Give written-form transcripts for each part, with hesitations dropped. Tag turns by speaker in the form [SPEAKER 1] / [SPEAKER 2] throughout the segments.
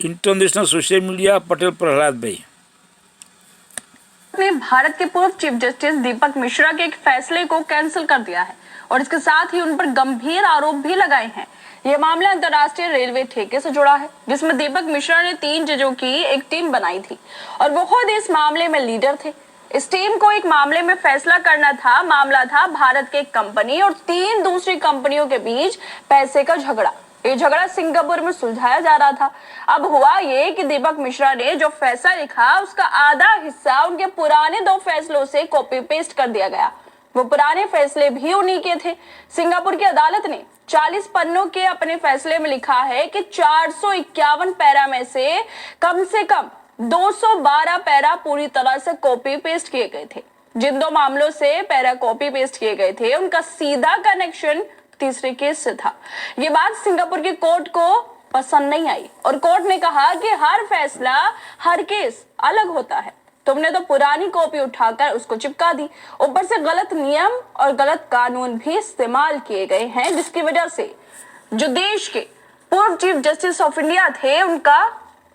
[SPEAKER 1] International social media Patel Prahlad भाई
[SPEAKER 2] ने भारत के पूर्व चीफ जस्टिस दीपक मिश्रा के एक फैसले को कैंसिल कर दिया है और इसके साथ ही उन पर गंभीर आरोप भी लगाए हैं। यह मामला अंतर्राष्ट्रीय रेलवे ठेके से जुड़ा है, जिसमें दीपक मिश्रा ने 3 जजों की एक टीम बनाई थी और वो खुद इस मामले में लीडर थे। इस टीम को एक मामले में फैसला करना था। मामला था भारत के एक कंपनी और 3 दूसरी कंपनियों के बीच पैसे का झगड़ा। ये झगड़ा सिंगापुर में सुलझाया जा रहा था। अब हुआ ये कि दीपक मिश्रा ने जो फैसला लिखा उसका आधा हिस्सा उनके पुराने 2 फैसलों से कॉपी पेस्ट कर दिया गया। वो पुराने फैसले भी उन्हीं के थे। सिंगापुर की अदालत ने 40 पन्नों के अपने फैसले में लिखा है कि 451 पैरा में से कम 212 पैरा पूरी तरह से कॉपी पेस्ट किए गए थे। जिन 2 मामलों से पैरा कॉपी पेस्ट किए गए थे उनका सीधा कनेक्शन तीसरे केस से था। ये बात सिंगापुर की कोर्ट को पसंद नहीं आई और कोर्ट ने कहा कि हर फैसला, हर केस अलग होता है। तुमने तो पुरानी कॉपी उठाकर उसको चिपका दी, ऊपर से गलत नियम और गलत कानून भी इस्तेमाल किए गए हैं, जिसकी वजह से जो देश के पूर्व चीफ जस्टिस ऑफ इंडिया थे उनका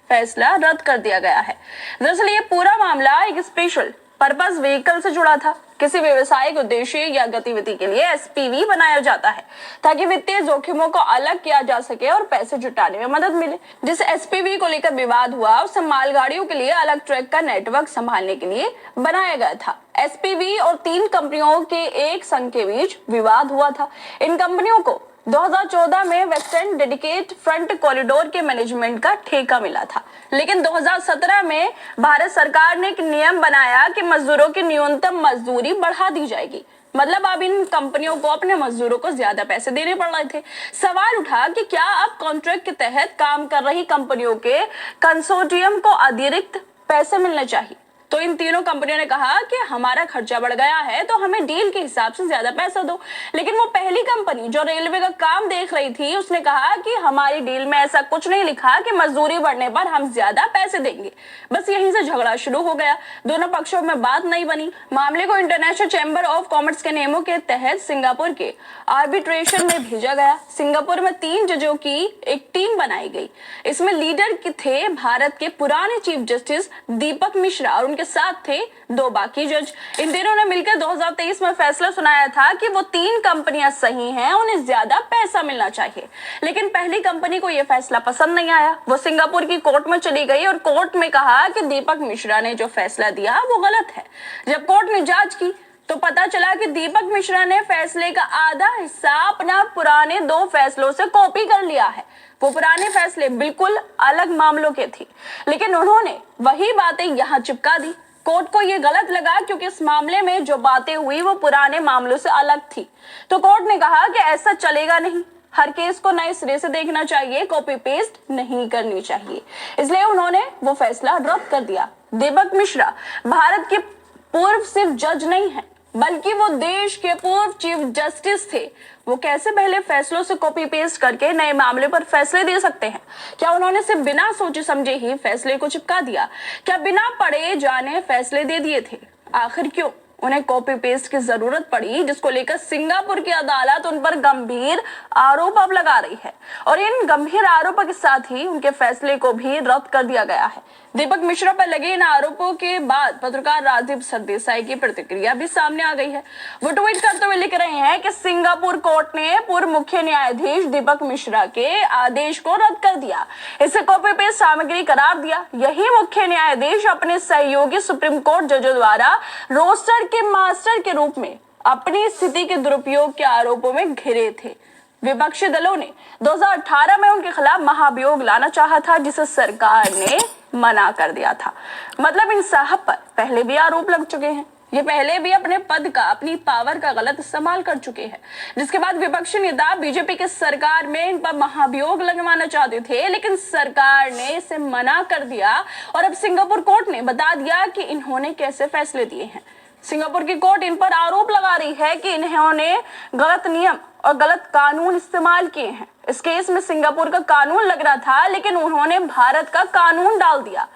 [SPEAKER 2] फैसला रद्द कर दिया गया है। दरअसल ये पूरा मामला एक स्पेशल पर्पस व्हीकल से जुड़ा था। किसी व्यवसायिक उद्देश्य या गतिविधि के लिए एसपीवी बनाया जाता है ताकि वित्तीय जोखिमों को अलग किया जा सके और पैसे जुटाने में मदद मिले। जिस एसपीवी को लेकर विवाद हुआ उसे मालगाड़ियों के लिए अलग ट्रैक का नेटवर्क संभालने के लिए बनाया गया था। एसपीवी और 3 कंपनियों के एक संघ के बीच विवाद हुआ था। इन कंपनियों को 2014 में वेस्टर्न डेडिकेट फ्रंट कॉरिडोर के मैनेजमेंट का ठेका मिला था, लेकिन 2017 में भारत सरकार ने एक नियम बनाया कि मजदूरों की न्यूनतम मजदूरी बढ़ा दी जाएगी। मतलब अब इन कंपनियों को अपने मजदूरों को ज्यादा पैसे देने पड़ रहे थे। सवाल उठा कि क्या अब कॉन्ट्रैक्ट के तहत काम कर रही कंपनियों के कंसोर्टियम को अतिरिक्त पैसे मिलने चाहिए। तो इन तीनों कंपनियों ने कहा कि हमारा खर्चा बढ़ गया है तो हमें डील के हिसाब से ज्यादा पैसा दो। लेकिन वो पहली कंपनी जो रेलवे का काम देख रही थी उसने कहा कि हमारी डील में ऐसा कुछ नहीं लिखा कि मजदूरी बढ़ने पर हम ज्यादा पैसे देंगे। बस यहीं से झगड़ा शुरू हो गया। दोनों पक्षों में बात नहीं बनी। मामले को इंटरनेशनल चैम्बर ऑफ कॉमर्स के नियमों के तहत सिंगापुर के आर्बिट्रेशन में भेजा गया। सिंगापुर में 3 जजों की एक टीम बनाई गई। इसमें लीडर थे भारत के पुराने चीफ जस्टिस दीपक मिश्रा और के साथ थे 2 बाकी जज। इन तीनों ने मिलकर 2023 में फैसला सुनाया था कि वो 3 कंपनियां सही हैं, उन्हें ज्यादा पैसा मिलना चाहिए। लेकिन पहली कंपनी को यह फैसला पसंद नहीं आया। वो सिंगापुर की कोर्ट में चली गई और कोर्ट में कहा कि दीपक मिश्रा ने जो फैसला दिया वो गलत है। जब कोर्ट ने जांच की तो पता चला कि दीपक मिश्रा ने फैसले का आधा हिस्सा अपना पुराने 2 फैसलों से कॉपी कर लिया है। वो पुराने फैसले बिल्कुल अलग मामलों के थे, लेकिन उन्होंने वही बातें यहाँ चिपका दी। कोर्ट को ये गलत लगा क्योंकि इस मामले में जो बातें हुई वो पुराने मामलों से अलग थी। तो कोर्ट ने कहा कि ऐसा चलेगा नहीं, हर केस को नए सिरे से देखना चाहिए, कॉपी पेस्ट नहीं करनी चाहिए। इसलिए उन्होंने वो फैसला रद्द कर दिया। दीपक मिश्रा भारत के पूर्व सिर्फ जज नहीं है बल्कि वो देश के पूर्व चीफ जस्टिस थे। वो कैसे पहले फैसलों से कॉपी पेस्ट करके नए मामले पर फैसले दे सकते हैं? क्या उन्होंने सिर्फ बिना सोचे समझे ही फैसले को चिपका दिया? क्या बिना पढ़े जाने फैसले दे दिए थे? आखिर क्यों उन्हें कॉपी पेस्ट की जरूरत पड़ी, जिसको लेकर सिंगापुर की अदालत उन पर गंभीर आरोप अब लगा रही है और इन गंभीर आरोपों के साथ ही उनके फैसले को भी रद्द कर दिया गया है। दीपक मिश्रा पर लगे इन आरोपों के बाद पत्रकार राजदीप सरदेसाई की प्रतिक्रिया भी सामने आ गई है। वो ट्वीट करते हुए लिख रहे हैं कि सिंगापुर कोर्ट ने पूर्व मुख्य न्यायाधीश दीपक मिश्रा के आदेश को रद्द कर दिया, इसे कॉपी पेस्ट सामग्री करार दिया। यही मुख्य न्यायाधीश अपने सहयोगी सुप्रीम कोर्ट जजों द्वारा रोस्टर के मास्टर के रूप में अपनी स्थिति के दुरुपयोग के आरोपों में घिरे थे। विपक्षी दलों ने 2018 में उनके खिलाफ महाभियोग लाना चाहा था, जिसे सरकार ने मना कर दिया था। मतलब इन साहब पर पहले भी आरोप लग चुके हैं। ये पहले भी अपने पद का, अपनी पावर का गलत इस्तेमाल कर चुके हैं, जिसके बाद विपक्षी नेता बीजेपी के सरकार में इन पर महाभियोग लगवाना चाहते थे, लेकिन सरकार ने इसे मना कर दिया और अब सिंगापुर कोर्ट ने बता दिया कि इन्होंने कैसे फैसले दिए हैं। सिंगापुर की कोर्ट इन पर आरोप लगा रही है कि इन्होंने गलत नियम और गलत कानून इस्तेमाल किए हैं। इस केस में सिंगापुर का कानून लग रहा था, लेकिन उन्होंने भारत का कानून डाल दिया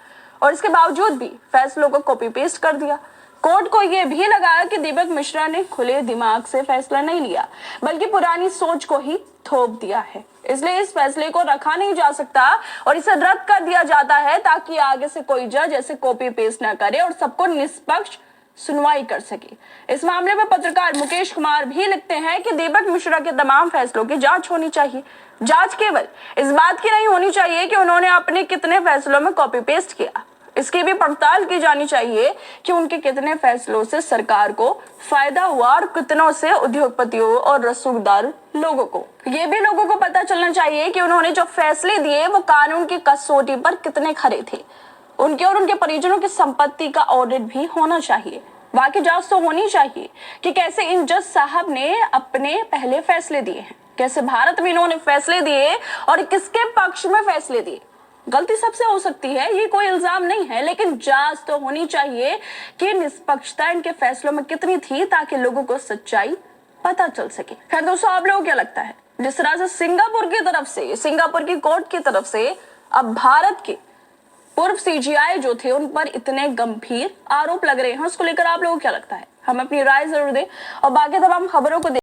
[SPEAKER 2] और इसके बावजूद भी फैसलों को कॉपी पेस्ट कर दिया। कोर्ट को यह भी लगा कि दीपक मिश्रा ने खुले दिमाग से फैसला नहीं लिया, बल्कि पुरानी सोच को ही थोप दिया है। इसलिए इस फैसले को रखा नहीं जा सकता और इसे रद्द कर दिया जाता है ताकि आगे से कोई जज ऐसे कॉपी पेस्ट न करे और सबको निष्पक्ष सुनवाई कर सके। इस मामले में पत्रकार मुकेश कुमार भी लिखते हैं कि दीपक मिश्रा के तमाम फैसलों की जांच होनी चाहिए। जांच केवल इस बात की नहीं होनी चाहिए कि उन्होंने अपने कितने फैसलों में कॉपी पेस्ट किया, इसकी भी पड़ताल की जानी चाहिए कि उनके कितने फैसलों से सरकार को फायदा हुआ और कितनों से उद्योगपतियों और रसूखदार लोगों को। ये भी लोगों को पता चलना चाहिए कि उन्होंने जो फैसले दिए वो कानून की कसौटी पर कितने खरे थे। उनके और उनके परिजनों की संपत्ति का ऑडिट भी होना चाहिए। बाकी जांच तो होनी चाहिए कि कैसे इन जज साहब ने अपने पहले फैसले दिए हैं, कैसे भारत में इन्होंने फैसले दिए और किसके पक्ष में फैसले दिए। गलती सबसे हो सकती है, ये कोई इल्जाम नहीं है, लेकिन जांच तो होनी चाहिए कि निष्पक्षता इनके फैसलों में कितनी थी ताकि लोगों को सच्चाई पता चल सके। खैर दोस्तों, आप लोगों को क्या लगता है, जिस तरह से सिंगापुर की तरफ से, सिंगापुर की कोर्ट की तरफ से अब भारत के पूर्व सीजीआई जो थे उन पर इतने गंभीर आरोप लग रहे हैं, उसको लेकर आप लोगों को क्या लगता है? हम अपनी राय जरूर दें और बाकी तमाम खबरों को